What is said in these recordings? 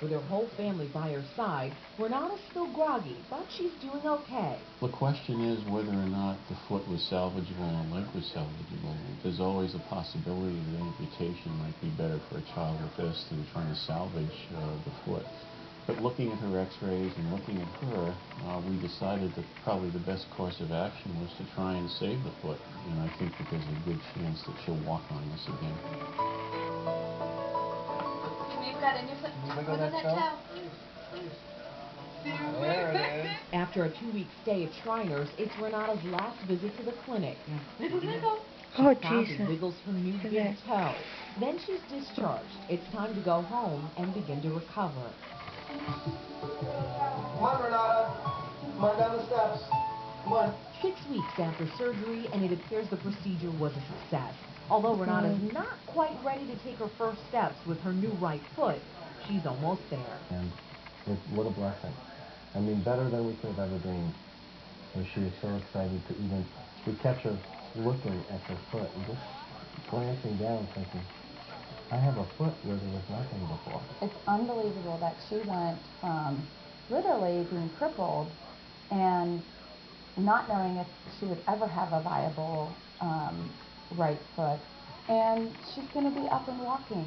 With her whole family by her side, Renata's still groggy, but she's doing okay. The question is whether or not the foot was salvageable and the leg was salvageable. There's always a possibility that amputation might be better for a child with this than trying to salvage the foot. But looking at her x-rays and looking at her, we decided that probably the best course of action was to try and save the foot. And I think that there's a good chance that she'll walk on this again. You've got in your foot. Wiggle that toe. There it is. After a 2-week stay at Shriners, it's Renata's last visit to the clinic. Wiggle, wiggle. Oh, Jesus. Wiggles her new big toe. Then she's discharged. It's time to go home and begin to recover. Come on, Renata. Come on down the steps. Come on. 6 weeks after surgery, and it appears the procedure was a success. Although Renata's not quite ready to take her first steps with her new right foot, she's almost there. And what a blessing. I mean, better than we could have ever dreamed. And she was so excited to even, we catch her looking at her foot and just glancing down thinking, I have a foot where there was nothing before. It's unbelievable that she went from literally being crippled and not knowing if she would ever have a viable right foot. And she's going to be up and walking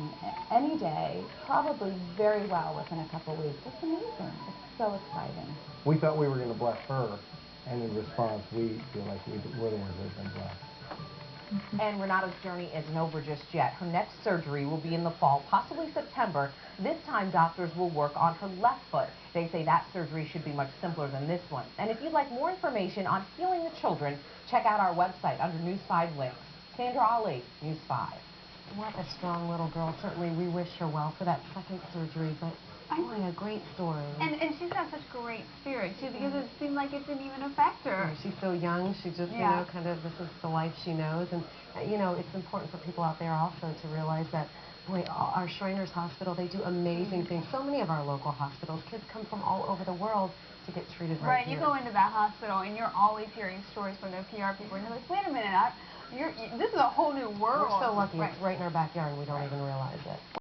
any day, probably very well within a couple weeks. It's amazing. It's so exciting. We thought we were going to bless her, and in response, we feel like we're the ones that have been blessed. And Renata's journey isn't over just yet. Her next surgery will be in the fall, possibly September. This time, doctors will work on her left foot. They say that surgery should be much simpler than this one. And if you'd like more information on healing the children, check out our website under News 5 links. Sandra Ali, News 5. What a strong little girl. Certainly we wish her well for that second surgery, but boy, a great story. And she's got such great spirit, too, because it seemed like it didn't even affect her. Yeah, she's so young. She just, you know, kind of, this is the life she knows. And, you know, it's important for people out there also to realize that, boy, our Shriners Hospital, they do amazing things. So many of our local hospitals, kids come from all over the world to get treated right here. You go into that hospital, and you're always hearing stories from their PR people, and you're like, wait a minute, this is a whole new world. We're so lucky. It's right in our backyard, and we don't even realize it.